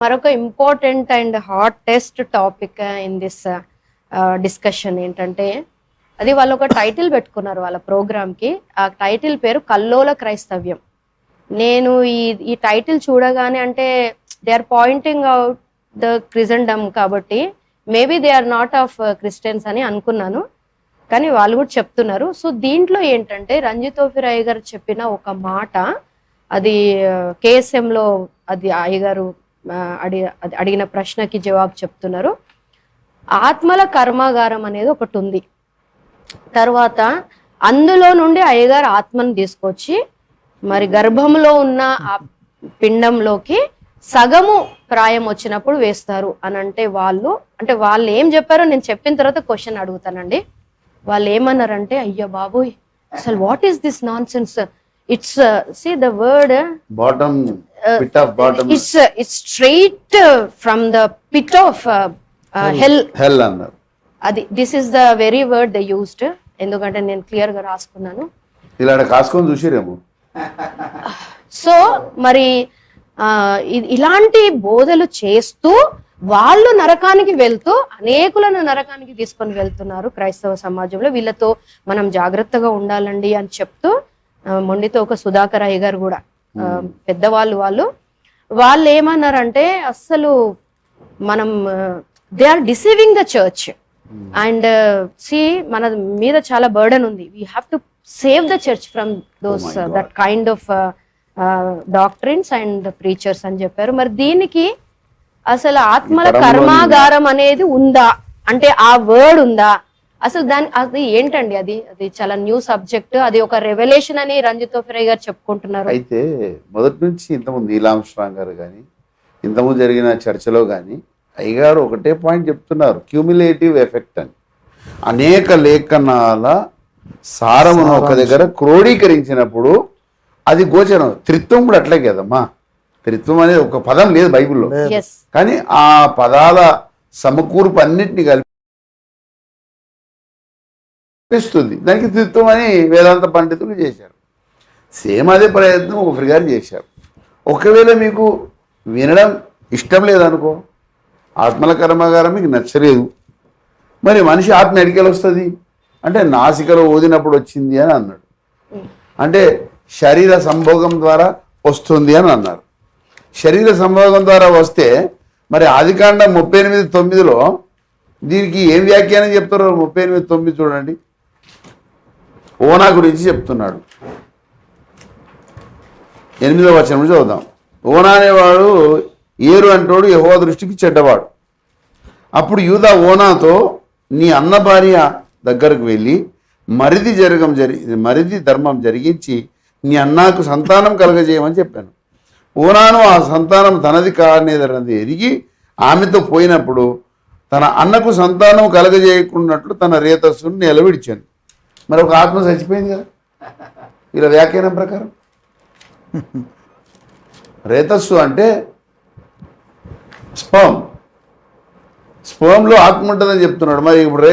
మరొక important and hottest topic in this discussion ఏంటంటే, అది వాళ్ళు ఒక టైటిల్ పెట్టుకున్నారు వాళ్ళ ప్రోగ్రామ్ కి. ఆ టైటిల్ పేరు కల్లోల క్రైస్తవ్యం. నేను ఈ టైటిల్ చూడగానే అంటే they are pointing out the Christendom, కాబట్టి maybe they are not of Christians అని అనుకున్నాను, కానీ వాళ్ళు కూడా చెప్తున్నారు. సో దీంట్లో ఏంటంటే రంజిత్ ఓఫిర్ గారు చెప్పిన ఒక మాట, అది KSM లో అది అయ్యగారు అడిగిన ప్రశ్నకి జవాబు చెప్తున్నారు. ఆత్మల కర్మాగారం అనేది ఒకటి ఉంది. తర్వాత అందులో నుండి అయ్యగారు ఆత్మను తీసుకొచ్చి మరి గర్భంలో ఉన్న ఆ పిండంలోకి సగము ప్రాయం వచ్చినప్పుడు వేస్తారు అని అంటే వాళ్ళు ఏం చెప్పారో నేను చెప్పిన తర్వాత క్వశ్చన్ అడుగుతానండి. వాళ్ళు ఏమన్నారంటే, అయ్యో బాబోయ్, అసలు what is this non sense, it's see the word bottom pit of bottom, it's straight from the pit of hell అన్నారు. అది this is the very word they used. ఎందుకంటే నేను క్లియర్ గా రాసుకున్నాను. ఇలా కాసుకొని చూసిరేమో. సో మరి ఇలాంటి బోధలు చేస్తూ వాళ్ళు నరకానికి వెళ్తూ అనేకులను నరకానికి తీసుకొని వెళ్తున్నారు క్రైస్తవ సమాజంలో. వీళ్ళతో మనం జాగ్రత్తగా ఉండాలండి అని చెప్తూ మొండితో ఒక సుధాకర్ అయ్య గారు కూడా వాళ్ళు ఏమన్నారంటే, అస్సలు మనం they are deceiving the church and మన మీద చాలా బర్డన్ ఉంది. We have to save the church from those that kind of doctrines and preachers అని చెప్పారు. మరి దీనికి అసలు ఆత్మల కర్మాగారం అనేది ఉందా అంటే ఆ వర్డ్ ఉందా, అసలు అది ఏంటండి? అది చాలా న్యూ సబ్జెక్ట్, అది ఒక రెవల్యూషన్ అని రంజిత్ ఓఫిర్ గారు చెప్పుకుంటున్నారు. అయితే మొదటి నుంచి ఇంతకుముందు నీలాం స్ట్రాంగ్ గారు కానీ ఇంతకుముందు జరిగిన చర్చలో కానీ అయ్యగారు ఒకటే పాయింట్ చెప్తున్నారు, క్యూములేటివ్ ఎఫెక్ట్ అని. అనేక లేఖనాల సారమును ఒక దగ్గర క్రోడీకరించినప్పుడు అది గోచరం. త్రిత్వం కూడా అట్లే కదమ్మా. త్రిత్వం అనేది ఒక పదం లేదు బైబిల్లో, కానీ ఆ పదాల సమకూర్పు అన్నింటినీ కల్పిస్తుంది. దానికి త్రిత్వం అని వేదాంత పండితులు చేశారు. సేమ్ అదే ప్రయత్నం ఓఫిర్ గారు చేశారు. ఒకవేళ మీకు వినడం ఇష్టం లేదనుకో, ఆత్మల కర్మాగారం మీకు నచ్చలేదు, మరి మనిషి ఆత్మ ఎడికెళ్ళి వస్తుంది అంటే నాసికలో ఊదినప్పుడు వచ్చింది అని అన్నాడు. అంటే శరీర సంభోగం ద్వారా వస్తుంది అని అన్నారు. శరీర సంభోగం ద్వారా వస్తే మరి ఆదికాండం 38:9 దీనికి ఏం వ్యాఖ్యానం చెప్తారో 38:9 చూడండి. ఓనా గురించి చెప్తున్నాడు. 8వ వచనం చదువుదాం. ఓనా అనేవాడు ఏరు అంటోడు, యెహోవా దృష్టికి చెడ్డవాడు. అప్పుడు యూదా ఓనాతో, నీ అన్న భార్య దగ్గరకు వెళ్ళి మరిది ధర్మం జరిగించి నీ అన్నకు సంతానం కలగజేయమని చెప్పాను. ఓనాను ఆ సంతానం తనది కానేదన్నది ఎరిగి ఆమెతో పోయినప్పుడు తన అన్నకు సంతానం కలగజేయకున్నట్లు తన రేతస్సును నిలబిడిచాను. మరి ఒక ఆత్మ చచ్చిపోయింది కదా వీళ్ళ వ్యాఖ్యానం ప్రకారం. రేతస్సు అంటే స్పర్మ్లో ఆత్మ ఉంటుందని చెప్తున్నాడు. మరి ఇప్పుడు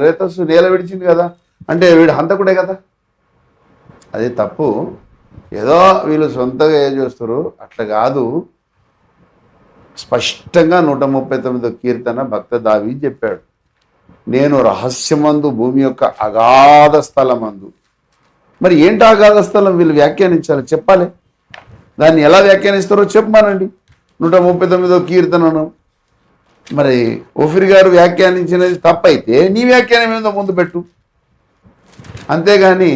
రేతస్సు నేల విడిచింది కదా, అంటే వీడు హంతకుడే కదా. అది తప్పు. ఏదో వీళ్ళు సొంతగా ఏం చేస్తారు అట్లా కాదు. స్పష్టంగా 139వ కీర్తన భక్త దావీదు చెప్పాడు, నేను రహస్యమందు భూమి యొక్క అగాధ స్థలమందు. మరి ఏంటి అగాధ స్థలం? వీళ్ళు వ్యాఖ్యానించాలి, చెప్పాలి. దాన్ని ఎలా వ్యాఖ్యానిస్తారో చెప్పమానండి 139వ కీర్తనను. మరి ఓఫిర్ గారు వ్యాఖ్యానించినది తప్పైతే నీ వ్యాఖ్యానం ఏందో ముందు పెట్టు, అంతేగాని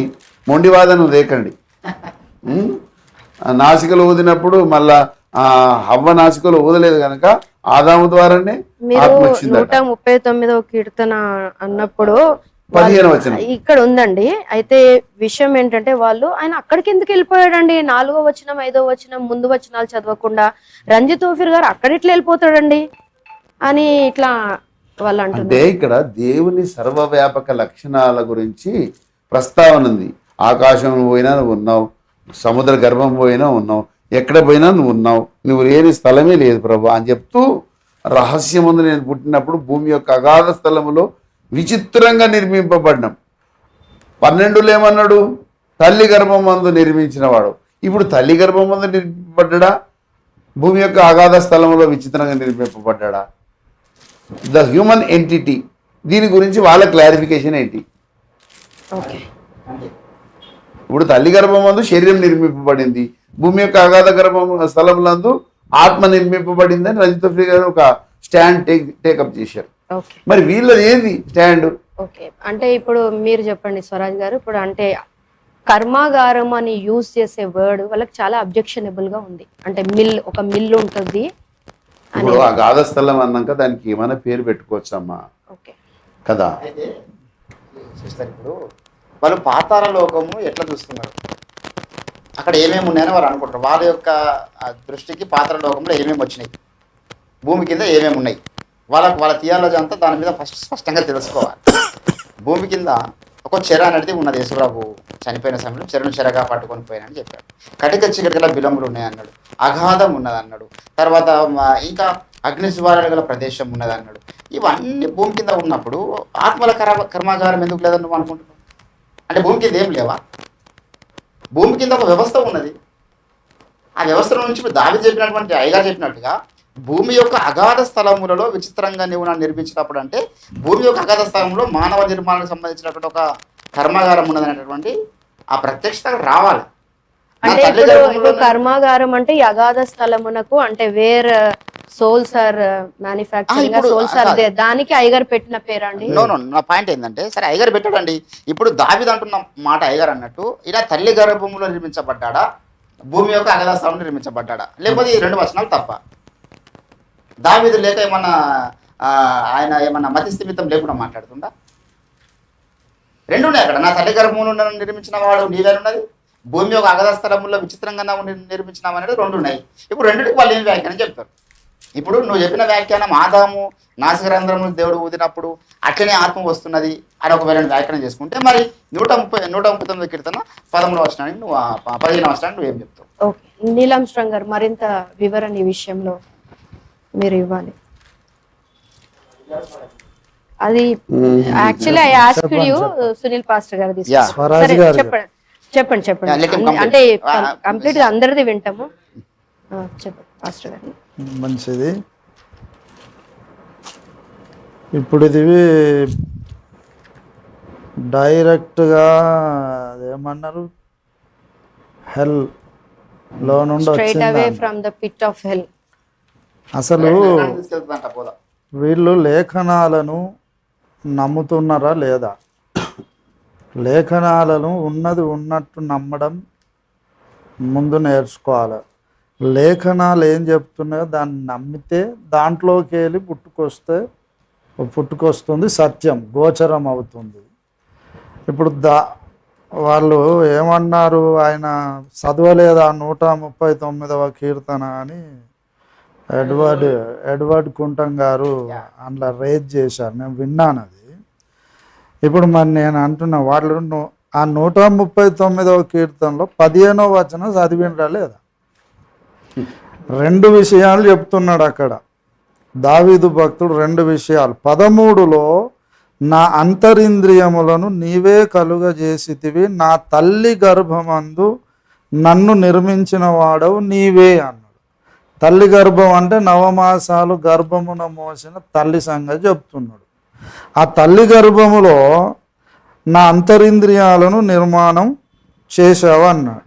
మొండివాదనలు లేకండి. నాసికలు ఊదినప్పుడు మళ్ళా హవ్వ నాసికలు ఊదలేదు కనుక ఆదాము ద్వారానే ఆత్మ వచ్చింది. 139వ కీర్తన అన్నప్పుడు 15వ వచనం ఇక్కడ ఉందండి. అయితే విషయం ఏంటంటే, ఆయన అక్కడికి ఎందుకు వెళ్ళిపోయాడండి? 4వ వచనం 5వ వచనం ముందు వచనాలు చదవకుండా రంజిత్ ఓఫిర్ గారు అక్కడిట్లా వెళ్ళిపోతాడండి అని ఇట్లా వాళ్ళు అంటారు. అంటే ఇక్కడ దేవుని సర్వవ్యాపక లక్షణాల గురించి ప్రస్తావన ఉంది. ఆకాశం పోయినా నువ్వు ఉన్నావు, సముద్ర గర్భం పోయినా ఉన్నావు, ఎక్కడ పోయినా నువ్వు ఉన్నావు, నువ్వు లేని స్థలమే లేదు ప్రభు అని చెప్తూ, రహస్యమందు నేను పుట్టినప్పుడు భూమి యొక్క అగాధ స్థలములో విచిత్రంగా నిర్మింపబడినాం. 12లో ఏమన్నాడు? తల్లి గర్భమందు నిర్మించిన వాడు. ఇప్పుడు తల్లి గర్భమందు నిర్మింపబడ్డా భూమి యొక్క అగాధ స్థలంలో విచిత్రంగా నిర్మింపబడ్డా? ద హ్యూమన్ ఎంటిటీ, దీని గురించి వాళ్ళ క్లారిఫికేషన్ ఏంటి? ఓకే. ఇప్పుడు తల్లి గర్భమందు శరీరం నిర్మింపబడింది, భూమి యొక్క అగాధ గర్భం స్థలములందు ఆత్మ నిర్మింపబడింది అని రజిత ఫ్రీ గారు ఒక స్టాండ్ టేకప్ చేశారు. ఓకే. మరి వీళ్ళది ఏంది స్టాండ్? ఓకే, అంటే ఇప్పుడు మీరు చెప్పండి స్వరాజ్ గారు. ఇప్పుడు అంటే కర్మాగారం అని యూజ్ చేసే వర్డ్ వాళ్ళకి చాలా అబ్జెక్షనబుల్ గా ఉంది. అంటే ఒక మిల్ ఉంటుంది ఇప్పుడు అగాధ స్థలం అన్నాక దానికి ఏమైనా పేరు పెట్టుకోవచ్చమ్మా? ఓకే కదా. అయితే సిస్టర్, ఇప్పుడు వాళ్ళు పాతాళ లోకము ఎట్లా చూస్తున్నారు, అక్కడ ఏమేమి ఉన్నాయని వారు అనుకుంటారు. వాళ్ళ యొక్క దృష్టికి పాతాళ లోకంలో ఏమేమి వచ్చినాయి, భూమి కింద ఏమేమి ఉన్నాయి, వాళ్ళ థియాలజీ అంతా దాని మీద ఫస్ట్ స్పష్టంగా తెలుసుకోవాలి. భూమి కింద ఒక చెర అనేది ఉన్నది. యేసుప్రభు చనిపోయిన సమయంలో చెరను చెరగా పట్టుకొని పోయినని చెప్పాడు. కటిక చీకటిగల బిలంబులు ఉన్నాయి అన్నాడు. అగాధం ఉన్నది అన్నాడు. తర్వాత ఇంకా అగ్నిజ్వాలలు గల ప్రదేశం ఉన్నది అన్నాడు. ఇవన్నీ భూమి కింద ఉన్నప్పుడు ఆత్మల కర్మాగారం ఎందుకు లేదని నువ్వు అనుకుంటున్నావు? అంటే భూమి కింద ఏం లేవా? భూమి కింద ఒక వ్యవస్థ ఉన్నది. ఆ వ్యవస్థల నుంచి ఇప్పుడు దావీదు చెప్పినటువంటి అయ్యగారు చెప్పినట్టుగా భూమి యొక్క అగాధ స్థలములలో విచిత్రంగా నీవు నన్ను నిర్మించినప్పుడు, అంటే భూమి యొక్క అగాధ స్థలంలో మానవ నిర్మాణానికి సంబంధించినటువంటి ఒక కర్మాగారం ఉన్నదనేటటువంటి ఆ ప్రత్యక్షత రావాలి. అంటే ఇప్పుడు కర్మాగారం అంటే ఈ అగాధ స్థలమునకు అంటే where souls are manufacturing souls are they, దానికి అయ్యగారు పెట్టిన పేరు అండి? నో, నా పాయింట్ ఏంటంటే, సరే అయ్యగారు పెట్టాడండి. ఇప్పుడు దావీదు అంటున్న మాట అయ్యగారు అన్నట్టు, ఇలా తల్లి గర్భభూమిలో నిర్మించబడ్డా, భూమి యొక్క అగాధ స్థలం నిర్మించబడ్డా, లేకపోతే ఈ రెండు వచనాలు తప్ప? దావీదు లేక ఏమన్నా ఆయన ఏమన్నా మతిస్థిమితం లేకుండా మాట్లాడుతుందా? రెండు ఉన్నాయి అక్కడ. నా తల్లి గర్భమును నిర్మించిన వాడు నీవేనున్నది, భూమి యొక్క అగాధ స్థలంలో విచిత్రంగా నిర్మించినావు అనేది రెండు ఉన్నాయి. ఇప్పుడు రెండింటికి వాళ్ళు ఏం వ్యాఖ్యానం చెప్తారు? ఇప్పుడు నువ్వు చెప్పిన వ్యాఖ్యానం ఆదాము నాసికరంధ్రము దేవుడు ఊదినప్పుడు అట్లనే ఆత్మ వస్తున్నది అని ఒకవేళ వ్యాఖ్యానం చేసుకుంటే, మరి 139 కీర్తన 13వ వచనానికి నువ్వు 15వ వచనానికి నువ్వేం చెప్తావు? ఓకే, నీలం స్ట్రాంగ్ గారు మరింత వివరణ ఈ విషయంలో మీరు ఇవ్వాలి. అది actually I asked you Sunil pastor గారు చెప్పండి. అంటే కంప్లీట్ గా అందరిది వింటాము. చెప్పండి పాస్టర్ గారు. మంచిది. ఇప్పుడు ఇది డైరెక్ట్గా అదేమన్నారు, హెల్ లో నుండి వచ్చింది. అసలు వీళ్ళు లేఖనాలను నమ్ముతున్నారా లేదా? లేఖనాలను ఉన్నది ఉన్నట్టు నమ్మడం ముందు నేర్చుకోవాలి. లేఖనాలు ఏం చెప్తున్నాయో దాన్ని నమ్మితే దాంట్లోకి వెళ్ళి పుట్టుకొస్తుంది సత్యం, గోచరం అవుతుంది. ఇప్పుడు వాళ్ళు ఏమన్నారు, ఆయన చదవలేదా 139వ కీర్తన అని ఎడ్వర్డ్ కుంటం గారు అందులో రేజ్ చేశారు. నేను విన్నాను అది. ఇప్పుడు మరి నేను అంటున్నా, వాళ్ళు ఆ 139వ కీర్తనలో 15వ వచనం చదివినరా లేదా? రెండు విషయాలు చెప్తున్నాడు అక్కడ దావీదు భక్తుడు. రెండు విషయాలు. 13లో నా అంతరింద్రియములను నీవే కలుగజేసితివి, నా తల్లి గర్భమందు నన్ను నిర్మించిన వాడవు నీవే అన్నాడు. తల్లి గర్భం అంటే నవమాసాలు గర్భమున మోసిన తల్లి సంగతి చెప్తున్నాడు. ఆ తల్లి గర్భములో నా అంతరింద్రియాలను నిర్మాణం చేశావు అన్నాడు.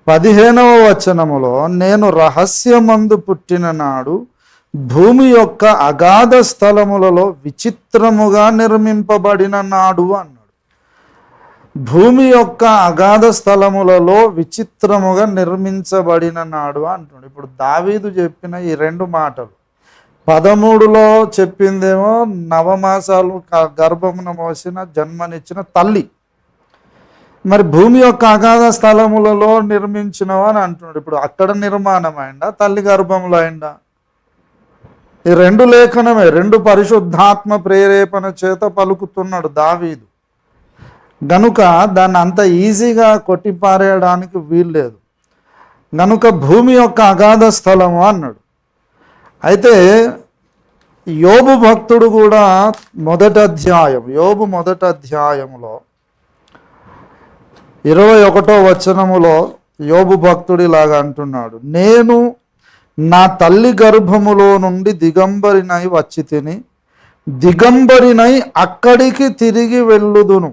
15వ వచనములో నేను రహస్యమందు పుట్టిన నాడు భూమి యొక్క అగాధ స్థలములలో విచిత్రముగా నిర్మింపబడిన నాడు అన్నాడు. భూమి యొక్క అగాధ స్థలములలో విచిత్రముగా నిర్మించబడిన నాడు అంటున్నాడు. ఇప్పుడు దావీదు చెప్పిన ఈ రెండు మాటలు 13లో చెప్పిందేమో నవమాసాలు గర్భమున మోసిన జన్మనిచ్చిన తల్లి, మరి భూమి యొక్క అగాధ స్థలములలో నిర్మించినవా అని అంటున్నాడు. ఇప్పుడు అక్కడ నిర్మాణం అయిందా, తల్లి గర్భంలో అయిందా? ఈ రెండు లేఖనమే, రెండు పరిశుద్ధాత్మ ప్రేరేపణ చేత పలుకుతున్నాడు దావీదు. గనుక దాన్ని అంత ఈజీగా కొట్టిపారేయడానికి వీల్లేదు. గనుక భూమి యొక్క అగాధ స్థలము అన్నాడు. అయితే యోబు భక్తుడు కూడా యోబు మొదటి అధ్యాయములో 21వ వచనములో యోబు భక్తుడు ఇలాగా అంటున్నాడు, నేను నా తల్లి గర్భములో నుండి దిగంబరినై వచ్చి తిని దిగంబరినై అక్కడికి తిరిగి వెళ్ళుదును.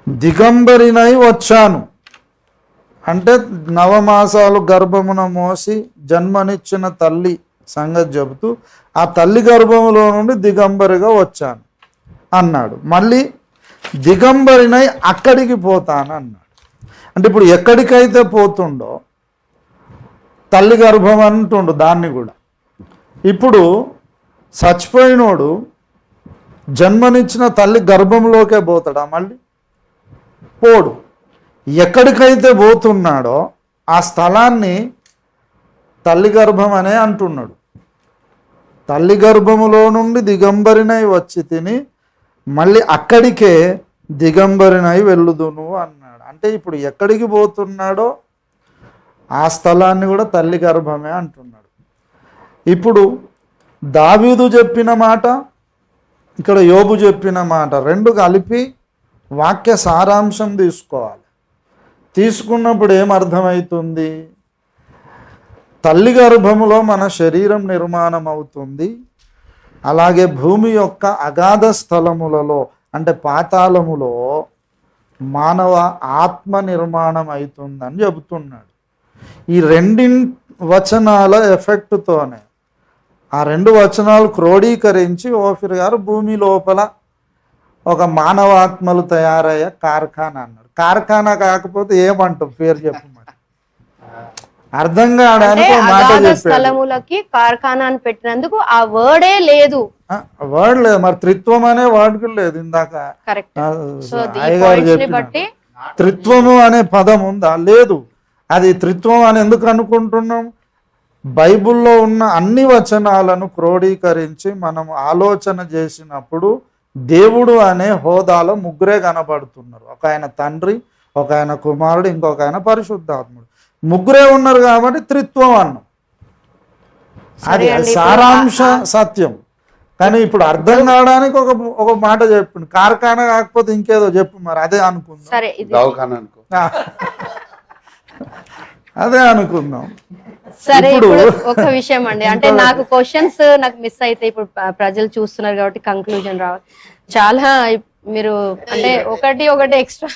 దిగంబరినై వచ్చాను అంటే నవమాసాలు గర్భమున మోసి జన్మనిచ్చిన తల్లి సంగతి చెబుతూ ఆ తల్లి గర్భములో నుండి దిగంబరిగా వచ్చాను అన్నాడు. మళ్ళీ దిగంబరినై అక్కడికి పోతాను అన్నాడు. అంటే ఇప్పుడు ఎక్కడికైతే పోతుండో తల్లి గర్భం అంటుండు దాన్ని కూడా. ఇప్పుడు చచ్చిపోయినోడు జన్మనిచ్చిన తల్లి గర్భంలోకే పోతాడా? మళ్ళీ పోడు. ఎక్కడికైతే పోతున్నాడో ఆ స్థలాన్ని తల్లి గర్భం అనే అంటున్నాడు. తల్లి గర్భములో నుండి దిగంబరినై వచ్చి తిని మళ్ళీ అక్కడికే దిగంబరినై వెళ్ళుదును అన్నాడు. అంటే ఇప్పుడు ఎక్కడికి పోతున్నాడో ఆ స్థలాన్ని కూడా తల్లి గర్భమే అంటున్నాడు. ఇప్పుడు దావీదు చెప్పిన మాట, ఇక్కడ యోబు చెప్పిన మాట రెండు కలిపి వాక్య సారాంశం తీసుకోవాలి. తీసుకున్నప్పుడు ఏమర్థమవుతుంది? తల్లి గర్భములో మన శరీరం నిర్మాణం అవుతుంది. అలాగే భూమి యొక్క అగాధ స్థలములలో అంటే పాతాళములో మానవ ఆత్మ నిర్మాణం అవుతుందని చెబుతున్నాడు. ఈ వచనాల ఎఫెక్ట్తోనే ఆ 2 వచనాలు క్రోడీకరించి ఓఫిర్ గారు భూమి లోపల ఒక మానవాత్మలు తయారయ్యే కార్ఖానా అన్నాడు. కార్ఖానా కాకపోతే ఏమంటాం? పేరు చెప్పమని అర్థం కావడానికి మాట స్థలములకి కార్ఖానా అని పెట్టినందుకు ఆ వర్డే లేదు. వర్డ్ లేదు, మరి త్రిత్వం అనే వర్డ్ లేదు. ఇందాక అయ్యగారు చెప్పిన త్రిత్వము అనే పదం ఉందా? లేదు. అది త్రిత్వం అని ఎందుకు అనుకుంటున్నాం? బైబిల్లో ఉన్న అన్ని వచనాలను క్రోడీకరించి మనం ఆలోచన చేసినప్పుడు దేవుడు అనే హోదాలో ముగ్గురే కనబడుతున్నారు. ఒక ఆయన తండ్రి, ఒక ఆయన కుమారుడు, ఇంకొక ఆయన పరిశుద్ధాత్ముడు. ముగ్గురే ఉన్నారు కాబట్టి త్రిత్వం అన్నాం. అది సారాంశ సత్యం. కానీ ఇప్పుడు అర్థం కావడానికి ఒక మాట చెప్పింది. కార్ఖానా కాకపోతే ఇంకేదో చెప్పు, మరి అదే అనుకుందాం. అదే అనుకుందాం. సరే, ఇప్పుడు ఒక విషయం అండి, అంటే నాకు క్వశ్చన్స్ మిస్ అయితే ఇప్పుడు ప్రజలు చూస్తున్నారు కాబట్టి కంక్లూజన్ రావాలి. చాలా మీరు అంటే ఒకటి ఎక్స్ట్రా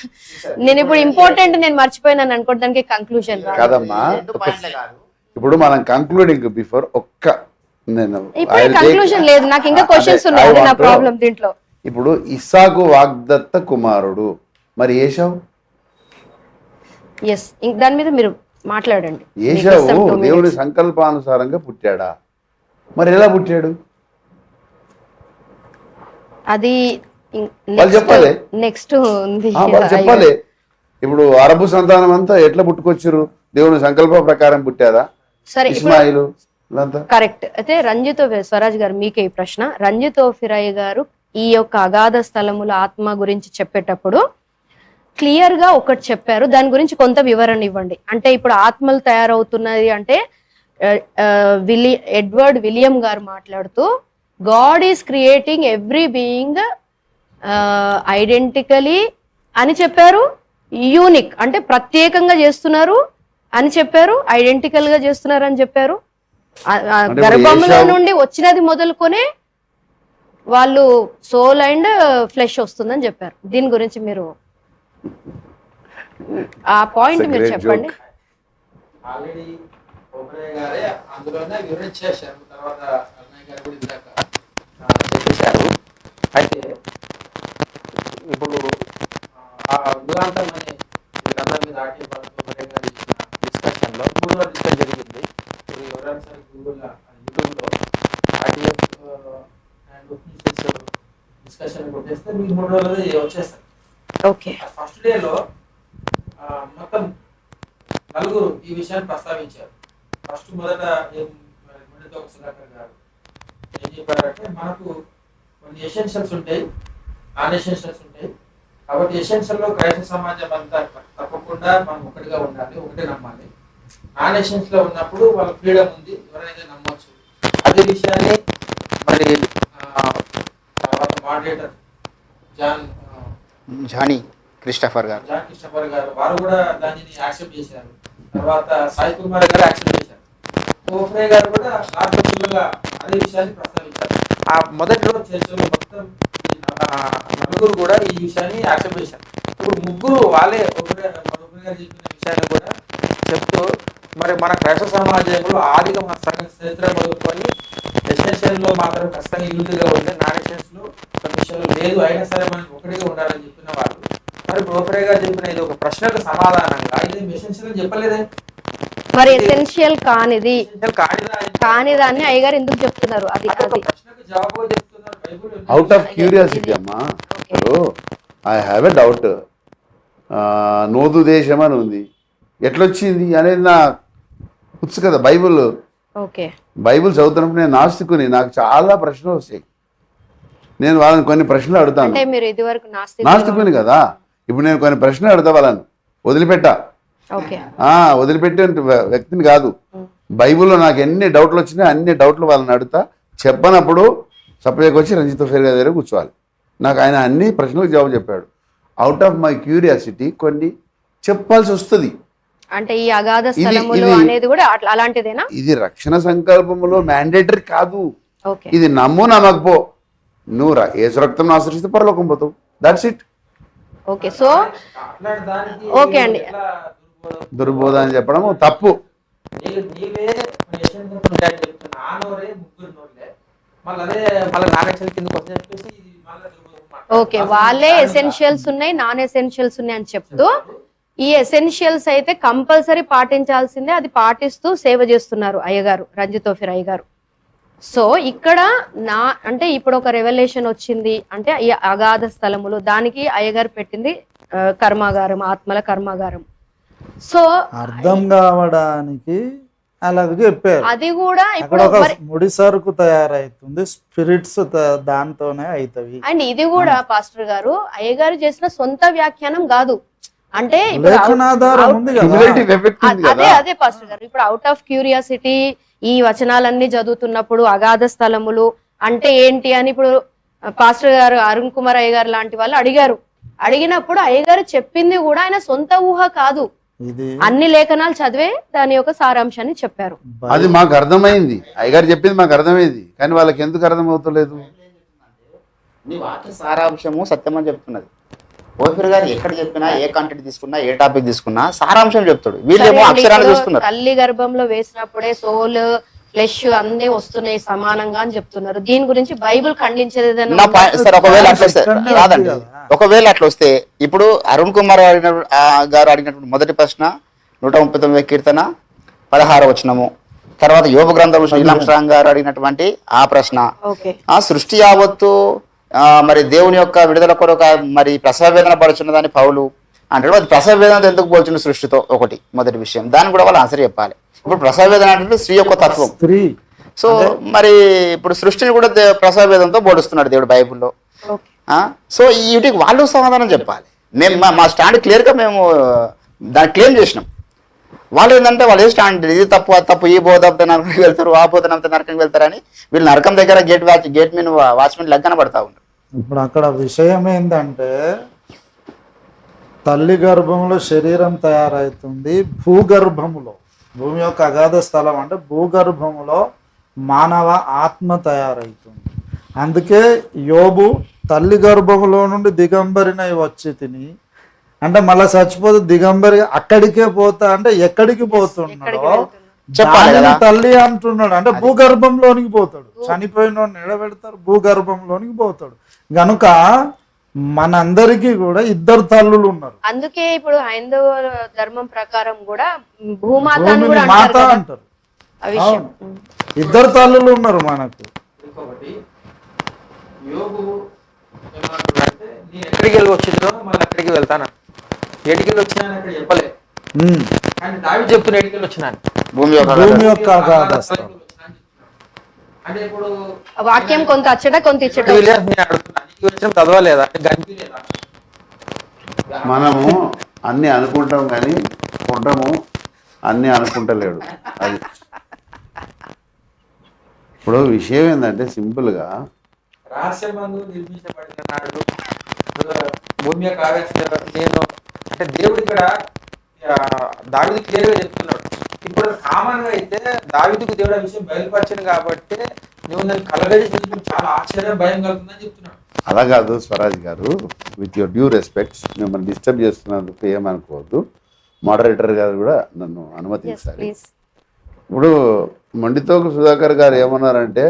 నేను ఇప్పుడు ఇంపార్టెంట్ నేను మర్చిపోయినాను అనుకోండి, దానికి కంక్లూజన్ కాదమ్మా. ఇప్పుడు మనం కంక్లూడింగ్ బిఫోర్ ఇప్పుడు కంక్లూజన్ లేదు, నాకు ఇంకా క్వశ్చన్స్ ఉన్నాయి. నా ప్రాబ్లం దీంట్లో ఇప్పుడు ఇస్సాకు వాగ్దత్త కుమారుడు, మరి ఏశావు? ఎస్, దాని మీద మీరు మాట్లాడండి. ఏశావు దేవుడి సంకల్పానుసారంగా పుట్టాడా? మరి ఎలా పుట్టాడు? అది చెప్పాలి. నెక్స్ట్ ఉంది చెప్పాలి. ఇప్పుడు అరబు సంతానం అంతా ఎట్లా పుట్టుకొచ్చారు? దేవుని సంకల్ప ప్రకారం పుట్టారా? సరే, ఇస్మాయిలు కరెక్ట్. అయితే రంజిత్ స్వరాజ్ గారు మీకే ఈ ప్రశ్న. రంజిత్ ఫిరాయి గారు ఈ యొక్క అగాధ స్థలముల ఆత్మ గురించి చెప్పేటప్పుడు క్లియర్ గా ఒకటి చెప్పారు, దాని గురించి కొంత వివరణ ఇవ్వండి. అంటే ఇప్పుడు ఆత్మలు తయారవుతున్నది అంటే ఎడ్వర్డ్ విలియం గారు మాట్లాడుతూ God is creating every being ఐడెంటికలీ అని చెప్పారు. యూనిక్ అంటే ప్రత్యేకంగా చేస్తున్నారు అని చెప్పారు. ఐడెంటికల్ గా చేస్తున్నారు అని చెప్పారు. గర్భంలో నుండి వచ్చినది మొదలుకొనే వాళ్ళు సోల్ అండ్ ఫ్లెష్ వస్తుందని చెప్పారు. దీని గురించి మీరు ఆ పాయింట్ మీరు చెప్పండి. ఆల్రెడీ ఓబరే గారే అందులోనే వివరించేశారు, తర్వాత అన్నయ్య గారు కూడా ఇందాక చెప్పేశారు. అయితే ఇప్పుడు ఆ యుగాంతం అనే గ్రంథం మీద ఆర్టీ ఓబరే గారు ఇచ్చిన డిస్కషన్లో 3వ డిస్కషన్ జరిగింది. ఇప్పుడు ఎవరైనా సరే గూగుల్లో యూట్యూబ్లో ఆర్టీఎఫ్ అండ్ డిస్కషన్ కొట్టేస్తే మీకు 3 రోజులు వచ్చేస్తారు. ఓకే, ఫస్ట్ డేలో మొత్తం 4 ఈ విషయాన్ని ప్రస్తావించారు. ఫస్ట్ మొదట సుధాకర్ గారు ఏం చెప్పారంటే, మనకు కొన్ని ఎసెన్షియల్స్ ఉంటాయి, నాన్ ఎసెన్షియల్స్ ఉంటాయి. కాబట్టి ఎసెన్షియల్ లో క్రైస్తవ సమాజం అంతా తప్పకుండా మనం ఒకటిగా ఉండాలి, ఒకటే నమ్మాలి. నాన్ ఎసెన్షియల్ లో ఉన్నప్పుడు వాళ్ళ ఫ్రీడమ్ ఉంది, ఎవరైనా నమ్మవచ్చు. అదే విషయాన్ని మరి తర్వాత మోడరేటర్ జానీ క్రిస్టఫర్ గారు వారు కూడా దానిని యాక్సెప్ట్ చేశారు. తర్వాత సాయి కుమార్ గారు యాక్సెప్ట్ చేశారు. ఓఫ్రే గారు కూడా ఆర్థికంగా అదే విషయాన్ని ప్రస్తావించారు. ఆ మొదటి రోజు చర్చలో మొత్తం నలుగురు కూడా ఈ విషయాన్ని యాక్సెప్ట్ చేశారు. ఇప్పుడు ముగ్గురు వాళ్ళే ఓఫ్రే గారు చెప్పిన విషయాన్ని కూడా చెప్తూ మరి మన క్రైస్తవ సమాజంలో ఆదిగమ చరిత్ర మొదలుకొని ఎసెన్షియల్ లో మాత్రం ఖచ్చితంగా యూనిట్గా ఉంటే నాన్ ఎసెన్షియల్ లో కొన్ని విషయాలు లేదు, అయినా సరే మనం ఒకటిగా ఉండాలని చెప్పిన వాళ్ళు మరి ఓఫ్రే గారు చెప్పిన ఇది ఒక ప్రశ్నకు సమాధానంగా ఇది ఎసెన్షియల్ అని చెప్పలేదే. మరి ఎసెన్షియల్ కానిది కాని దాన్ని అయ్యగారు ఎందుకు చెప్తున్నారు? అది అది ప్రశ్నకు జవాబు చెప్తున్నారు బైబిల్. అవుట్ ఆఫ్ క్యూరియాసిటీ అమ్మా. ఇప్పుడు ఐ హ్యావ్ ఎ డౌట్, నోదు దేశం అని ఉంది, ఎట్లొచ్చింది అనేది నా పుచ్చు కదా. ఓకే, బైబిల్ చదువుతున్నప్పుడు నేను నాస్తికుని, నాకు చాలా ప్రశ్నలు వస్తాయి. నేను వాళ్ళని కొన్ని ప్రశ్నలు అడుగుతాను. అంటే మీరు ఇదివరకు నాస్తికుని కదా, ఇప్పుడు నేను కొన్ని ప్రశ్నలు అడుగుతా, వాళ్ళని వదిలిపెట్టా. ఓకే, వదిలిపెట్టే వ్యక్తిని కాదు. బైబిల్లో నాకు ఎన్ని డౌట్లు వచ్చినాయి అన్ని డౌట్లు వాళ్ళని అడుగుతా. చెప్పనప్పుడు సపరేట్గా వచ్చి రంజిత్ ఫేర్ గారి దగ్గర కూర్చోవాలి. నాకు ఆయన అన్ని ప్రశ్నలకు జవాబు చెప్పాడు. అవుట్ ఆఫ్ మై క్యూరియాసిటీ కొన్ని చెప్పాల్సి వస్తుంది. అంటే ఈ అగాధ స్థలములు అనేది కూడా అలాంటిదేనా? ఇది రక్షణ సంకల్పములో మ్యాండేటరీ కాదు. ఓకే, ఇది నమ్మకపో, నువ్వు ఏసు రక్తం ఆశ్రయిస్తే పరలోకం పోతావు. That's it. Okay, so okay అండి, దుర్బోధ అని చెప్పడం తప్పు. ఓకే, వాళ్ళే ఎసెన్షియల్స్ ఉన్నాయి, నాన్ ఎసెన్షియల్స్ ఉన్నాయి అని చెప్తూ ఈ ఎసెన్షియల్స్ అయితే కంపల్సరీ పాటించాల్సిందే, అది పాటిస్తూ సేవ చేస్తున్నారు అయ్యగారు, రంజిత్ ఓఫీర్ అయ్యగారు. సో ఇక్కడ అంటే ఇప్పుడు ఒక రెవల్యూషన్ వచ్చింది అంటే ఈ అగాధ స్థలములు, దానికి అయ్యగారు పెట్టింది కర్మాగారం, ఆత్మల కర్మాగారం. సో అర్థం కావడానికి అలాగే చెప్పారు. అది కూడా ఇప్పుడు ముడి సరుకు తయారైతుంది, స్పిరిట్స్ దాంతోనే అవుతాయి. అండ్ ఇది కూడా పాస్టర్ గారు అయ్యగారు చేసిన సొంత వ్యాఖ్యానం కాదు. అంటే అదే పాస్టర్ గారు, ఇప్పుడు అవుట్ ఆఫ్ క్యూరియాసిటీ ఈ వచనాలన్నీ చదువుతున్నప్పుడు అగాధ స్థలములు అంటే ఏంటి అని ఇప్పుడు పాస్టర్ గారు అరుణ్ కుమార్ అయ్యగారు లాంటి వాళ్ళు అడిగినప్పుడు అయ్యగారు చెప్పింది కూడా ఆయన సొంత ఊహ కాదు, అన్ని లేఖనాలు చదివే దాని యొక్క సారాంశాన్ని చెప్పారు. అది మాకు అర్థమైంది, అయ్యగారు చెప్పింది మాకు అర్థమైంది, కానీ వాళ్ళకి ఎందుకు అర్థమవుతలేదు? నీ వాక్య సారాంశము సత్యమని చెప్తున్నది. ఓఫీర్ గారు ఎక్కడ చెప్పినా, ఏ కంటెంట్ తీసుకున్నా, ఏ టాపిక్ తీసుకున్నా సారాంశం చెప్తాడు. వీళ్ళేమో అక్షరాలు చూస్తున్నారు. తల్లి గర్భంలో వేసినప్పుడే సోల్ ఫ్లెష్ అన్నీ వస్తున్నాయి సమానంగా అని చెప్తున్నారు. దీని గురించి బైబిల్ ఖండించేది ఒకవేళ అట్లా వస్తే ఇప్పుడు అరుణ్ కుమార్ గారు అడిగినటువంటి మొదటి ప్రశ్న 139 కీర్తన 16 వచనము, తర్వాత యోగ గ్రంథం శ్రీలాం స్ట్రాంగ్ గారు అడిగినటువంటి ఆ ప్రశ్న, ఆ సృష్టి యావత్తు మరి దేవుని యొక్క విడుదల కొరకు మరి ప్రసవ వేదన పడుచున్నదని పౌలు అంటాడు. అది ప్రసవ వేదన ఎందుకు పోల్చిన సృష్టితో ఒకటి మొదటి విషయం, దాన్ని కూడా వాళ్ళు ఆన్సర్ చెప్పాలి. ఇప్పుడు ప్రసవ వేదన అంటే స్త్రీ యొక్క తత్వం. సో మరి ఇప్పుడు సృష్టిని కూడా ప్రసవ వేదంతో పోలుస్తున్నాడు దేవుడు బైబుల్లో. సో వీటికి వాళ్ళు సమాధానం చెప్పాలి. మేము మా స్టాండ్ క్లియర్గా మేము దాన్ని క్లెయిమ్ చేసినాం. వాళ్ళు ఏంటంటే వాళ్ళు ఏ స్టాండ్, ఇది తప్పు అది తప్పు, ఈ బోధ నరకానికి వెళ్తారు, ఆ బోధ నరకానికి వెళ్తారని వీళ్ళు నరకం దగ్గర గేట్ మీద వాచ్మెన్ లెక్కన పడతా ఉంటారు. ఇప్పుడు అక్కడ విషయం ఏంటంటే తల్లి గర్భంలో శరీరం తయారవుతుంది, భూగర్భములో భూమి యొక్క అగాధ స్థలం అంటే భూగర్భములో మానవ ఆత్మ తయారవుతుంది. అందుకే యోబు తల్లి గర్భములో నుండి దిగంబరినై వచ్చి తిని అంటే మళ్ళీ చచ్చిపోతే దిగంబరి అక్కడికే పోతా అంటే ఎక్కడికి పోతున్నాడో తల్లి అంటున్నాడు. అంటే భూగర్భంలోనికి పోతాడు, చనిపోయిన నిలబెడతారు, భూగర్భంలోనికి పోతాడు. గనుక మనందరికీ కూడా ఇద్దరు తల్లులు ఉన్నారు. అందుకే ఇప్పుడు హైందవ ధర్మం ప్రకారం కూడా భూమాత అంటారు, ఇద్దరు తల్లులు ఉన్నారు మనకు. ఎక్కడికి వెళ్ళి వచ్చిందో మళ్ళీ అక్కడికి వెళ్తాను, ఎడికి వెళ్ళి వచ్చినా అక్కడ చెప్పలే, కానీ దావి చెప్తున్న ఎడికి వెళ్ళి వచ్చినాను భూమి యొక్క అంటే ఇప్పుడు వాక్యం కొంత అచ్చట కొంత ఇచ్చట చదవలేదా? మనము అన్ని అనుకుంటాం కానీ ఉంటాము, అన్ని అనుకుంటలేడు. అది ఇప్పుడు విషయం ఏంటంటే సింపుల్గా రహస్యమందు నిర్మించబడిన నాడు భూమి యొక్క ఆవేశం నేను అంటే దేవుడు ఇక్కడ దావీదు క్లియర్గా చెప్తున్నాడు, ఇప్పుడు కామన్ గా అయితే దావీదుకు దేవుడు ఆ విషయం బయలుపరిచాను కాబట్టి నువ్వు నన్ను కలగజేసి చూసి చాలా ఆశ్చర్యం భయం కలుగుతుందని చెప్తున్నాడు. అలా కాదు స్వరాజ్ గారు, విత్ యువర్ డ్యూ రెస్పెక్ట్స్, మిమ్మల్ని డిస్టర్బ్ చేస్తున్నందుకు ఏమనుకోవద్దు. మోడరేటర్ గారు కూడా నన్ను అనుమతించాలి. ప్లీజ్. ఇప్పుడు మండితోకు సుధాకర్ గారు ఏమన్నారంటే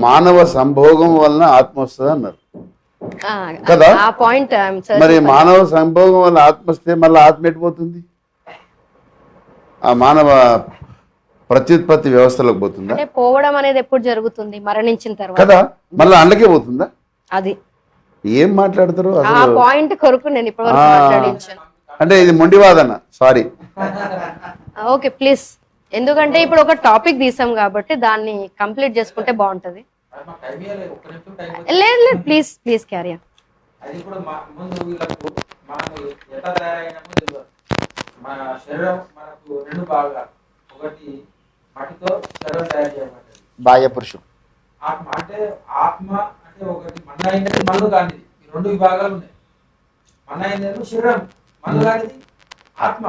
మానవ సంభోగం వలన ఆత్మ వస్తుంది అన్నారు కదా. ఆ పాయింట్ మరి మానవ సంభోగం వల్ల ఆత్మ వస్తే మళ్ళీ ఆత్మ ఎట్టిపోతుంది? ఆ మానవ ప్రత్యుత్పత్తి వ్యవస్థలోకి పోతుందా? అంటే పోవడం అనేది ఎప్పుడు జరుగుతుంది? మరణించిన తర్వాత కదా, మళ్ళీ అండ్లకే పోతుందా? అది ఏం మాట్లాడతారు ఆ అసలు? పాయింట్ కొరకు నేను ఇప్పటివరకు మాట్లాడించాను. అంటే ఇది మొండివాదన, సారీ. Okay please. ఎందుకంటే ఇప్పుడు ఒక టాపిక్ తీసాం కాబట్టి దాన్ని కంప్లీట్ చేసుకుంటే బాగుంటది. అది మాకు టైం ఇవ్వలేదు, ఒక్క నిమిషం టైం లేదు లేదు, ప్లీజ్ ప్లీజ్ క్యారీ ఆన్. అది కూడా ముందు వీళ్ళకు మనం ఎట్లా తయారైనామో తెలియదు. మన శరీరం మనకు రెండు భాగాలు, ఒకటి మట్టితో శరీరం తయారు చేయబడ్డది, బాహ్య పురుషుడు. ఆత్మ అంటే ఒకటి మన్న అయినది, మన్ను కానిది. ఈ రెండు విభాగాలు ఉన్నాయి. మన్న అయినది శరీరం, మన్ను కానిది ఆత్మ.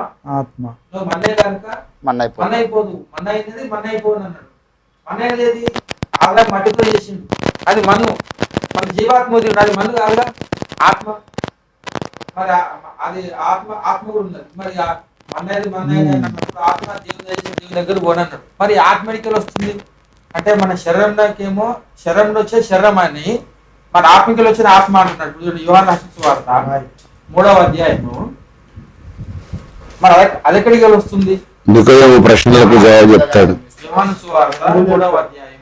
నువ్వు మన్నే కనుక మన్న అయిపోదు, మన్న అయినది మన్న అయిపోదు అన్నాడు. మన్న అనేది ఆల్రెడీ మట్టితో చేసిండు, అది మన్ను. మన జీవాత్మ వదిలిడు, అది మన్ను కాదుగా ఆత్మ. మరి అది ఆత్మ కూడా ఉన్నది. మరి మన్న ఆత్మ దేవుని దగ్గర పోనన్నాడు. మరి ఆత్మ ఎడికలు వస్తుంది అంటే మన శరీరంలోకేమో శరీరంలో వచ్చే శరీరం అని, మన ఆత్మకి వచ్చిన ఆత్మ అంటున్నాడు. యోహాను రాసిన సువార్త 3వ అధ్యాయము. మరి అది ఎక్కడికి వస్తుంది? నికోదేము ప్రశ్నలకు జవాబు చెప్తాడు. యోహాను సువార్త 3వ అధ్యాయము.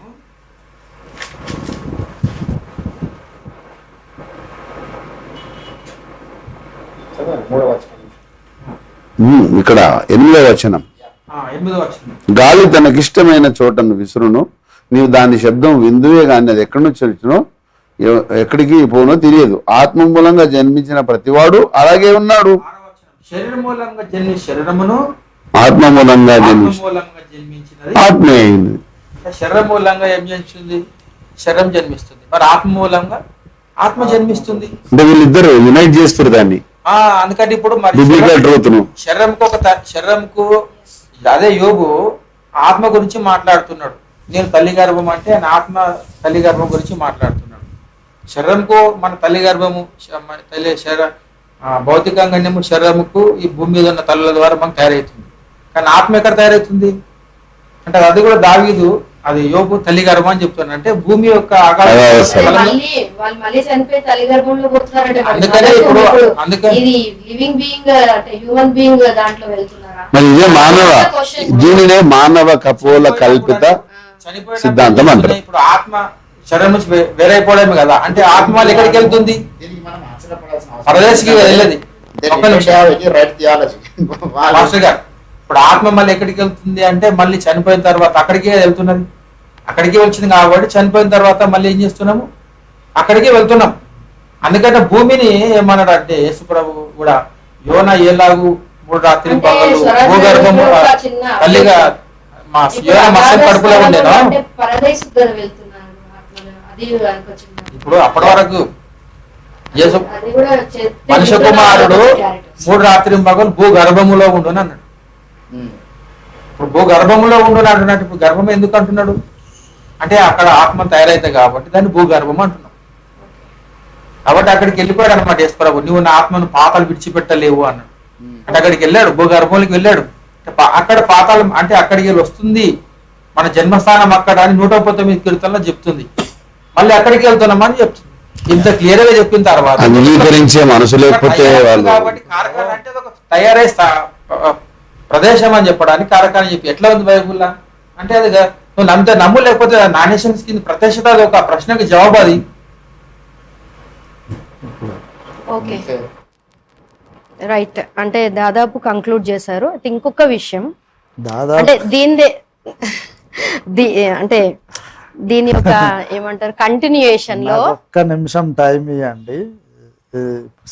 ఇక్కడ 8వ వచనం. 8వ వచనం. గాలి తనకిష్టమైన చోటను విసురును, నీవు దాని శబ్దం విందువే కానీ అది ఎక్కడి నుంచి వచ్చినో ఎక్కడికి పోనో తెలియదు. ఆత్మ మూలంగా జన్మించిన ప్రతివాడు అలాగే ఉన్నాడు. శరీర మూలంగా జన్మి శరీరమును, ఆత్మ మూలంగా జన్మించినది ఆత్మ అయింది. శరీర మూలంగా ఏం జన్మిస్తుంది? శరీరం జన్మిస్తుంది. మరి ఆత్మ మూలంగా ఆత్మ జన్మిస్తుంది. అంటే వీళ్ళిద్దరు యునైట్ చేస్తారు దాన్ని. అందుకంటే ఇప్పుడు మరి శరీరంకు అదే యోబు ఆత్మ గురించి మాట్లాడుతున్నాడు. నేను తల్లి గర్భం అంటే ఆయన ఆత్మ తల్లి గర్భం గురించి మాట్లాడుతున్నాడు. శరీరంకు మన తల్లి గర్భము భౌతికంగా శరీరముకు ఈ భూమి మీద ఉన్న తల్లుల ద్వారా మనకు తయారవుతుంది. కానీ ఆత్మ ఎక్కడ తయారవుతుంది అంటే అది కూడా దావీదు, అది యోబు తల్లి గర్భం అని చెప్తున్నాడు. అంటే భూమి యొక్క అందుకనే ఇప్పుడు దీనినే మానవ కపోల కల్పిత సిద్ధాంతం అంటారు. ఇప్పుడు ఆత్మ శరీరం నుంచి వేరైపోవడమే కదా. అంటే ఆత్మ వాళ్ళు ఎక్కడికి వెళ్తుంది? పరదేశికి వెళ్ళేది. ఇప్పుడు ఆత్మ మళ్ళీ ఎక్కడికి వెళ్తుంది అంటే మళ్ళీ చనిపోయిన తర్వాత అక్కడికే వెళ్తున్నది. అక్కడికే వచ్చింది కాబట్టి చనిపోయిన తర్వాత మళ్ళీ ఏం చేస్తున్నాము? అక్కడికే వెళ్తున్నాం. అందుకంటే భూమిని ఏమన్నాడు అంటే యేసుప్రభు కూడా, యోన ఏలాగు 3 రాత్రి పగలు భూగర్భము తల్లిగా మా యోన మత్స్యం కడుపులో ఉండేను. ఇప్పుడు అప్పటి వరకు మనుష్య కుమారుడు 3 రాత్రి పగలు భూగర్భములో ఉండును అన్నాడు. ఇప్పుడు భూగర్భములో ఉండును అంటున్నాడు. ఇప్పుడు గర్భం ఎందుకు అంటున్నాడు అంటే అక్కడ ఆత్మ తయారైతే కాబట్టి దాన్ని భూగర్భం అంటున్నాం. కాబట్టి అక్కడికి వెళ్ళిపోయాడు అనమాట యేసుప్రభు. నువ్వు నా ఆత్మను పాతాలు విడిచిపెట్టలేవు అన్నాడు. అంటే అక్కడికి వెళ్ళాడు, భూగర్భంలోకి వెళ్ళాడు. అక్కడ పాతాళం అంటే అక్కడికి వెళ్ళి వస్తుంది మన జన్మస్థానం అక్కడ అని 119 కీర్తనలో చెప్తుంది. మళ్ళీ అక్కడికి వెళ్తున్నామని చెప్తుంది. ఇంత క్లియర్ గా చెప్పిన తర్వాత కాబట్టి కారకాలు అంటే ఒక తయారై ప్రదేశం అని చెప్పడానికి కారకాన్ని చెప్పి ఎట్లా ఉంది బైబుల్లా అంటే అది నువ్వు నమ్మితే నమ్ము, లేకపోతే నానేషన్స్ కింద ప్రత్యక్షత అది ఒక ప్రశ్నకి జవాబు. అది ఓకే రైట్. అంటే దాదాపు కంక్లూడ్ చేశారు. ఇంకొక విషయం అంటే అంటే దీని యొక్క ఏమంటారు కంటిన్యూయేషన్ లో ఒక్క నిమిషం టైం ఇవ్వండి.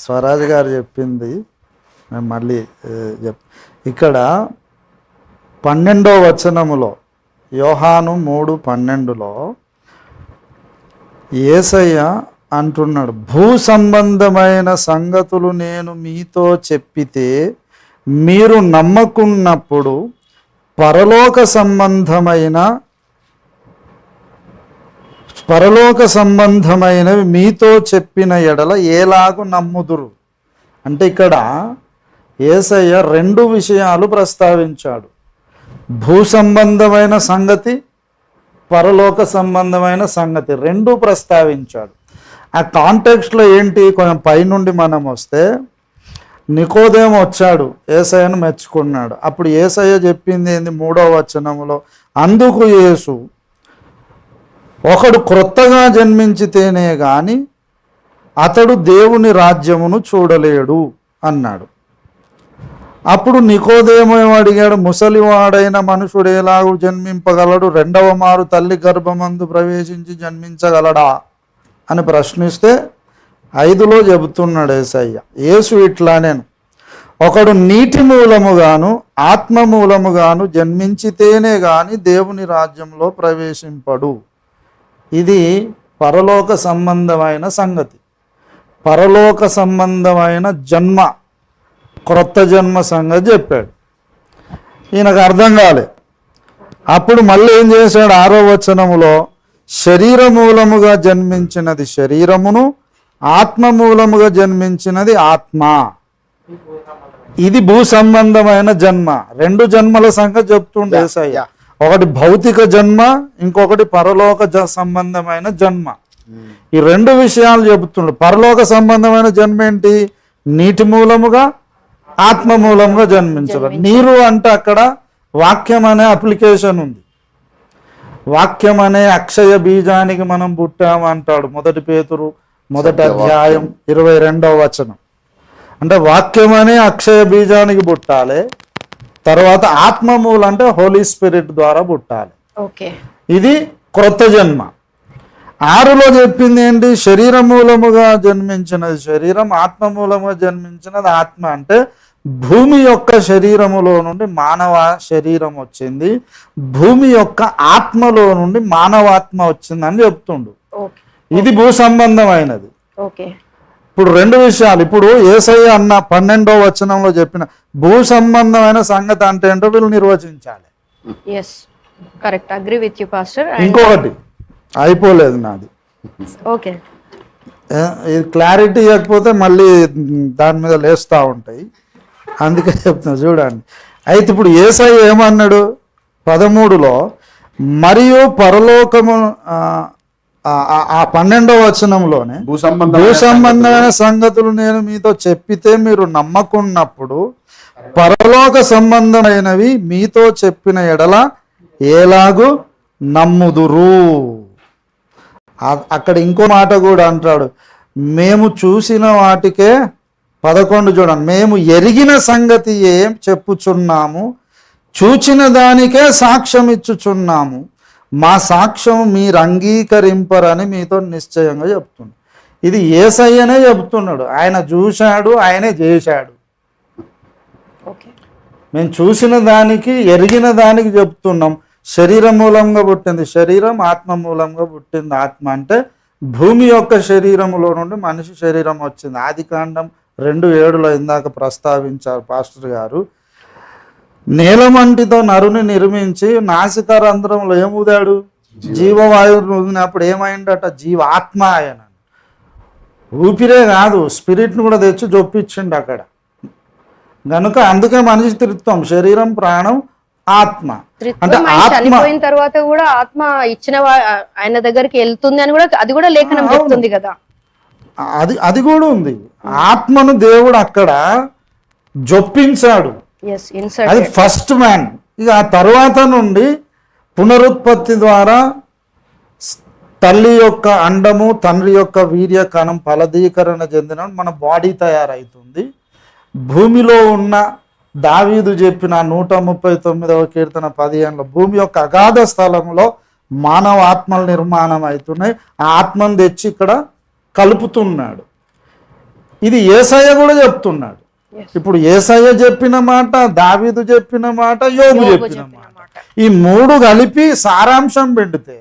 స్వరాజ్ గారు చెప్పింది మేము మళ్ళీ ఇక్కడ 12వ వచనములో యోహాను 3:12లో యేసయ్య అంటున్నాడు, భూ సంబంధమైన సంగతులు నేను మీతో చెప్పితే మీరు నమ్మకున్నప్పుడు పరలోక సంబంధమైనవి మీతో చెప్పిన ఎడల ఏలాగు నమ్ముదురు. అంటే ఇక్కడ యేసయ్య రెండు విషయాలు ప్రస్తావించాడు. భూ సంబంధమైన సంగతి, పరలోక సంబంధమైన సంగతి రెండు ప్రస్తావించాడు. ఆ కాంటెక్స్ట్లో ఏంటి, కొంచెం పైనుండి మనం వస్తే నికోదేము వచ్చాడు, యేసయ్యను మెచ్చుకున్నాడు. అప్పుడు యేసయ్య చెప్పింది ఏంది 3వ వచనములో, అందుకు యేసు ఒకడు క్రొత్తగా జన్మించితేనే గాని అతడు దేవుని రాజ్యమును చూడలేడు అన్నాడు. అప్పుడు నికోదేము అడిగాడు, ముసలివాడైన మనుషుడు ఎలాగూ జన్మింపగలడు, రెండవ మారు తల్లి గర్భమందు ప్రవేశించి జన్మించగలడా అని ప్రశ్నిస్తే 5లో చెబుతున్నాడు యేసయ్య. యేసు ఇట్లా, నేను ఒకడు నీటి మూలముగాను ఆత్మ మూలముగాను జన్మించితేనే గాని దేవుని రాజ్యంలో ప్రవేశింపడు. ఇది పరలోక సంబంధమైన సంగతి, పరలోక సంబంధమైన జన్మ, క్రొత్త జన్మ సంగతి చెప్పాడు. ఈయనకు అర్థం కాలే. అప్పుడు మళ్ళీ ఏం చేశాడు, 6వ వచనములో, శరీర మూలముగా జన్మించినది శరీరమును, ఆత్మ మూలముగా జన్మించినది ఆత్మ. ఇది భూ సంబంధమైన జన్మ. రెండు జన్మల సంగతి చెప్తుండే యేసయ్య. ఒకటి భౌతిక జన్మ, ఇంకొకటి పరలోక సంబంధమైన జన్మ. ఈ రెండు విషయాలు చెబుతుండు. పరలోక సంబంధమైన జన్మ ఏంటి, నీటి మూలముగా ఆత్మ మూలముగా జన్మించడం. నీరు అంటే అక్కడ వాక్యం అనే అప్లికేషన్ ఉంది. వాక్యం అనే అక్షయ బీజానికి మనం పుట్టాము అంటాడు 1 పేతురు 1వ అధ్యాయం 22వ వచనం. అంటే వాక్యం అనే అక్షయ బీజానికి పుట్టాలి. తర్వాత ఆత్మ మూలం అంటే హోలీ స్పిరిట్ ద్వారా పుట్టాలి. ఇది క్రొత్త జన్మ. 6లో చెప్పింది ఏంటి, శరీర మూలముగా జన్మించినది శరీరం, ఆత్మ మూలముగా జన్మించినది ఆత్మ. అంటే భూమి యొక్క శరీరములో నుండి మానవ శరీరం వచ్చింది, భూమి యొక్క ఆత్మలో నుండి మానవాత్మ వచ్చింది అని చెప్తుండు. ఇది భూ సంబంధమైనది. ఇప్పుడు రెండు విషయాలు. ఇప్పుడు యేసయ్య అన్న 12వ వచనంలో చెప్పిన భూ సంబంధమైన సంగతి అంటే ఏంటో వీళ్ళు నిర్వచించాలి. ఇంకొకటి అయిపోలేదు నాది, ఇది క్లారిటీ ఇవ్వకపోతే మళ్ళీ దాని మీద లేస్తూ ఉంటాయి, అందుకే చెప్తున్నా చూడండి. అయితే ఇప్పుడు యేసయ్య ఏమన్నాడు 13లో, మరియు పరలోకము ఆ 12వ వచనంలోనే భూ సంబంధమైన సంగతులు నేను మీతో చెప్పితే మీరు నమ్మకున్నప్పుడు పరలోక సంబంధమైనవి మీతో చెప్పిన ఎడల ఏలాగు నమ్ముదురు. అక్కడ ఇంకో మాట కూడా అంటాడు, మేము చూసిన వాటికే 11 చూడండి, మేము ఎరిగిన సంగతి ఏం చెప్పుచున్నాము, చూచిన దానికే సాక్ష్యం ఇచ్చుచున్నాము, మా సాక్ష్యం మీరు అంగీకరింపరని మీతో నిశ్చయంగా చెప్తున్నాడు. ఇది యేసయ్యనే చెప్తున్నాడు. ఆయన చూశాడు, ఆయనే చేశాడు. మేము చూసిన దానికి ఎరిగిన దానికి చెప్తున్నాం. శరీర మూలంగా పుట్టింది శరీరం, ఆత్మ మూలంగా పుట్టింది ఆత్మ. అంటే భూమి యొక్క శరీరములో నుండి మనిషి శరీరం వచ్చింది. ఆదికాండం 2:7లో ఇందాక ప్రస్తావించారు పాస్టర్ గారు. నీలమంటితో నరుని నిర్మించి నాసిక రంధ్రంలో ఏముదాడు, జీవవాయువును ఊదినప్పుడు ఏమైందట, జీవాత్మ. ఆయన ఊపిరే కాదు, స్పిరిట్ను కూడా తెచ్చి జొప్పించిండు అక్కడ. కనుక అందుకే మనిషి త్రిత్వం, శరీరం, ప్రాణం, ఆత్మ. అంటే చనిపోయిన తర్వాత కూడా ఆత్మ ఇచ్చిన ఆయన దగ్గరికి వెళ్తుంది అని కూడా అది కూడా లేఖనం చెప్తుంది కదా. అది కూడా ఉంది. ఆత్మను దేవుడు అక్కడ జొప్పించాడు, అది ఫస్ట్ మ్యాన్. ఇక ఆ తర్వాత నుండి పునరుత్పత్తి ద్వారా తల్లి యొక్క అండము, తండ్రి యొక్క వీర్య కణం ఫలదీకరణ చెందిన మన బాడీ తయారవుతుంది. భూమిలో ఉన్న దావీదు చెప్పిన 139వ కీర్తన 15లో భూమి యొక్క అగాధ స్థలంలో మానవ ఆత్మల నిర్మాణం అవుతున్నాయి. ఆ ఆత్మను తెచ్చి ఇక్కడ కలుపుతున్నాడు. ఇది యేసయ్య కూడా చెప్తున్నాడు. ఇప్పుడు యేసయ్య చెప్పిన మాట, దావీదు చెప్పిన మాట, యోబు చెప్పిన మాట, ఈ మూడు కలిపి సారాంశం పెడితే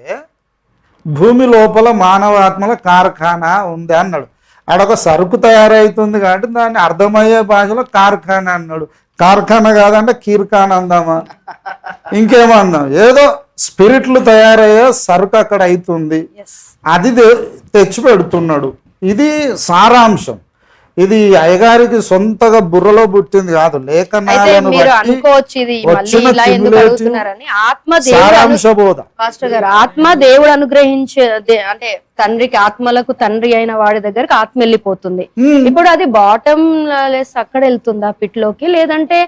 భూమి లోపల మానవాత్మల కార్ఖానా ఉంది అన్నాడు. ఆడొక సరుకు తయారవుతుంది కాబట్టి దాన్ని అర్థమయ్యే భాషలో కార్ఖానా అన్నాడు. కార్ఖానా కాదంటే కీర్ఖానా అందామా, ఇంకేమందాం, ఏదో స్పిరిట్లు తయారయ్యే సరుకు అక్కడ అవుతుంది, ఎస్ అది తెచ్చి పెడుతున్నాడు. ఇది సారాంశం. ఇది అయ్యగారికి సొంతగా బుర్రలో పుట్టింది కాదు, అయితే లేఖనాలను మీరు బట్టి అనుకోవచ్చు ఇది మళ్ళీ వచ్చిన ఇలా ఎందుకు cumulative అడుగుతున్నారని. ఆత్మ దేవుడు సారాంశ బోధ. పాస్టర్ గారు, ఆత్మ దేవుడు అనుగ్రహించే అంటే తండ్రికి, ఆత్మలకు తండ్రి అయిన వాడి దగ్గరకు ఆత్మ వెళ్ళిపోతుంది. ఇప్పుడు అది బాటమ్ లెస్ అక్కడ వెళ్తుందా పిట్లోకి, లేదంటే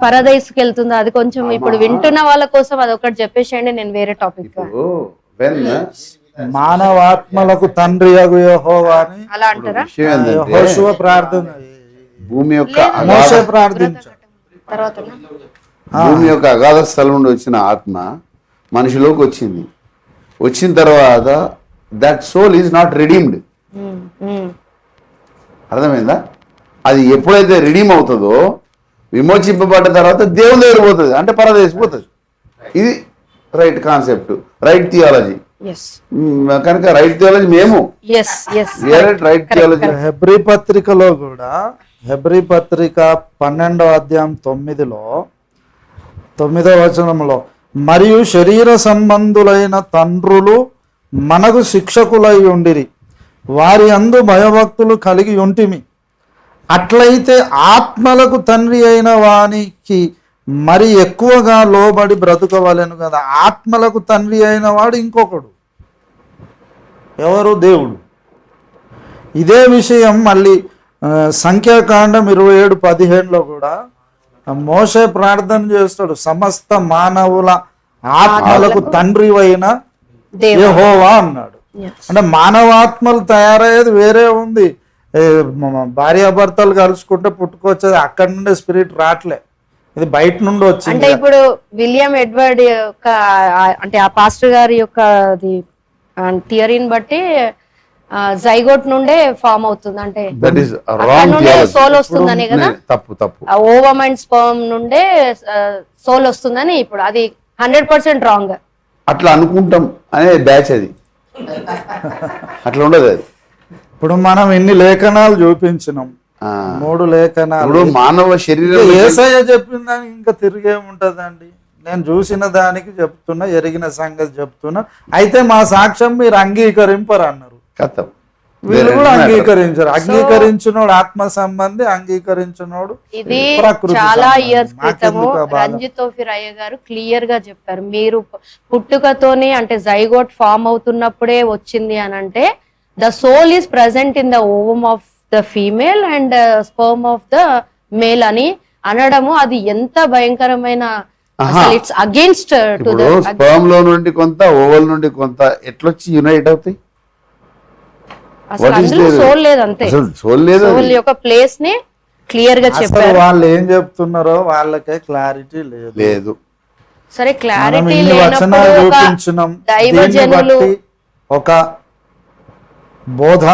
పరదైస్కి వెళ్తుందా? అది కొంచెం ఇప్పుడు వింటున్న వాళ్ళ కోసం అది ఒకటి చెప్పేసేయండి, నేను వేరే టాపిక్. ఇప్పుడు when మానవాత్మలకు తండ్రి అగు యెహోవా అని అలా అంటారా? విషయం ఏంటంటే యెహోషువ ప్రార్థన, భూమి యొక్క మోషే ప్రార్థించాడు. తర్వాత భూమి యొక్క అగాధ స్థలం నుండి వచ్చిన ఆత్మ మనిషిలోకి వచ్చింది. వచ్చిన తర్వాత that soul is not redeemed. అర్థమైందా? అది ఎప్పుడైతే రిడీమ్ అవుతుందో, విమోచింపబడ్డ తర్వాత దేవుని దగ్గర పోతుంది, అంటే పరదేశిపోతుంది. ఇది right concept, right theology. Yes కనుక రైట్ థియాలజీ మేము yes yes right theology. Hebrew పత్రికలో కూడా, హెబ్రీ పత్రిక 12వ అధ్యాయం 9వ వచనంలో, మరియు శరీర సంబంధులైన తండ్రులు మనకు శిక్షకులై ఉండిరి, వారి అందు భయభక్తులు కలిగి ఉంటిమి, అట్లయితే ఆత్మలకు తండ్రి అయిన వానికి మరి ఎక్కువగా లోబడి బ్రతుకవలెను కదా. ఆత్మలకు తండ్రి అయిన వాడు ఇంకొకడు, ఎవరు? దేవుడు. ఇదే విషయం మళ్ళీ సంఖ్యాకాండం 27:15లో కూడా మోషే ప్రార్థన చేస్తాడు, సమస్త మానవుల ఆత్మలకు తండ్రి అయిన యెహోవా అన్నాడు. అంటే మానవాత్మలు తయారయ్యేది వేరే ఉంది. భార్యాభర్తలు కలుసుకుంటే పుట్టుకొచ్చేది అక్కడి నుండి స్పిరిట్ రావట్లే, ఇది బయట నుండి వచ్చింది. అంటే ఇప్పుడు విలియం ఎడ్వర్డ్ యొక్క అంటే ఆ పాస్టర్ గారి యొక్క థియరీని బట్టి జైగోట్ నుండే ఫామ్ అవుతుంది, అంటే దట్ ఈస్ అక్కడ రాంగ్ నుండే థియాలజీ. సోల్ వస్తుందని కదా. తప్పు ఆ ఓవమ్ అండ్ స్పర్మ్ నుండే సోల్ వస్తుందని, ఇప్పుడు అది 100% రాంగ్. అట్లా అనుకుంటాం అనే బ్యాచ్ అది, అట్లా ఉండదు అది. ఇప్పుడు మనం ఇన్ని లేఖనాలు చూపించినాం, 3 లేఖనాలు. ఇప్పుడు మానవ శరీరం యేసయ్య చెప్పిన దానికి ఇంకా తిరిగేముంటదండి? నేను చూసిన దానికి చెప్తున్నా, ఎరిగిన సంగతి చెప్తున్నా. అయితే మా సాక్ష్యం మీరు అంగీకరింపరు అన్నారు. కథం వీళ్ళు కూడా అంగీకరించారు. అంగీకరించినోడు ఆత్మ సంబంధి, అంగీకరించినోడు ఇది ప్రకృతి చాలా సంబంధి. ఇయర్స్ క్రితము మాకెందుకు ఆ బాధ? రంజిత్ తోఫిరయ్య గారు క్లియర్ గా చెప్పారు, మీరు పుట్టుకతోని అంటే జైగోట్ ఫామ్ అవుతున్నప్పుడే వచ్చింది అని అంటే the soul is present in the ovum of the female and sperm of the male అని అనడము, అది ఎంత భయంకరమైన, it's against to the sperm లో నుండి కొంత, ఓవల్ నుండి కొంత ఎట్లొచ్చి యునైట్ అవుతాయి. అసలు అందులో సోల్ లేదు, అంతే. సోల్ లేదు, సోల్ యొక్క ప్లేస్ ని క్లియర్ గా అసలు చెప్పారు. వాళ్ళు ఏం చెప్తున్నారో వాళ్ళకే క్లారిటీ లేదు. లేదు. సరే మనం క్లారిటీ ఇన్ని వచనాలు లేనప్పుడు ఒక చూపించినాం, దీన్ని దైవజనులు బట్టి ఒక బోధ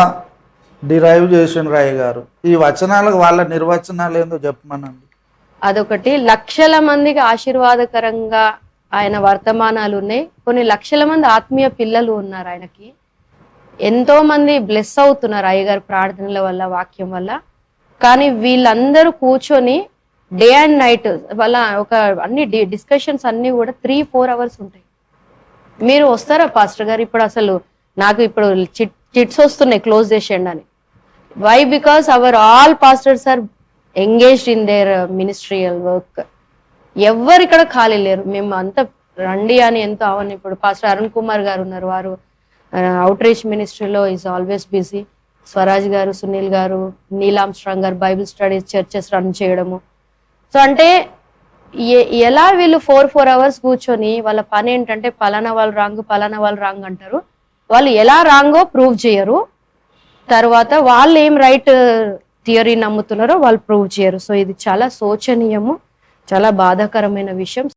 డిరైవ్ చేసిన రాయ్ గారు. ఈ వచనాలకు వాళ్ళ నిర్వచనాలు ఏందో చెప్పమనండి. అదొకటి, లక్షల మందికి ఆశీర్వాదకరంగా ఆయన వర్తమానాలు ఉన్నాయి. కొన్ని లక్షల మంది ఆత్మీయ పిల్లలు ఉన్నారు ఆయనకి. ఎంతో మంది బ్లెస్ అవుతున్నారు అయ్యగారు ప్రార్థనల వల్ల, వాక్యం వల్ల. కానీ వీళ్ళందరూ కూర్చొని డే అండ్ నైట్ వాళ్ళ ఒక అన్ని డిస్కషన్స్ అన్ని కూడా 3-4 అవర్స్ ఉంటాయి. మీరు వస్తారా పాస్టర్ గారు? ఇప్పుడు అసలు నాకు ఇప్పుడు చిట్స్ వస్తున్నాయి, క్లోజ్ చేసేయండి అని. Why? Because our all pastors are engaged in their ministerial work. ఎవ్వరు ఇక్కడ ఖాళీ లేరు. మేము అంతా రండి అని ఎంతో అవన్నీ. ఇప్పుడు పాస్టర్ అరుణ్ కుమార్ గారు ఉన్నారు, వారు అవుట్ రీచ్ మినిస్ట్రీలో ఈజ్ ఆల్వేస్ బిజీ. స్వరాజ్ గారు, సునీల్ గారు, నీలాం స్ట్రాంగ్ గారు బైబిల్ స్టడీస్ చర్చెస్ రన్ చేయడము. సో అంటే ఎలా వీళ్ళు 4 అవర్స్ కూర్చొని వాళ్ళ పని ఏంటంటే పలానా వాళ్ళు రాంగ్ అంటారు. వాళ్ళు ఎలా రాంగో ప్రూవ్ చేయరు. తర్వాత వాళ్ళు ఏం రైట్ థియరీ నమ్ముతున్నారో వాళ్ళు ప్రూవ్ చేయరు. సో ఇది చాలా శోచనీయము, చాలా బాధాకరమైన విషయం.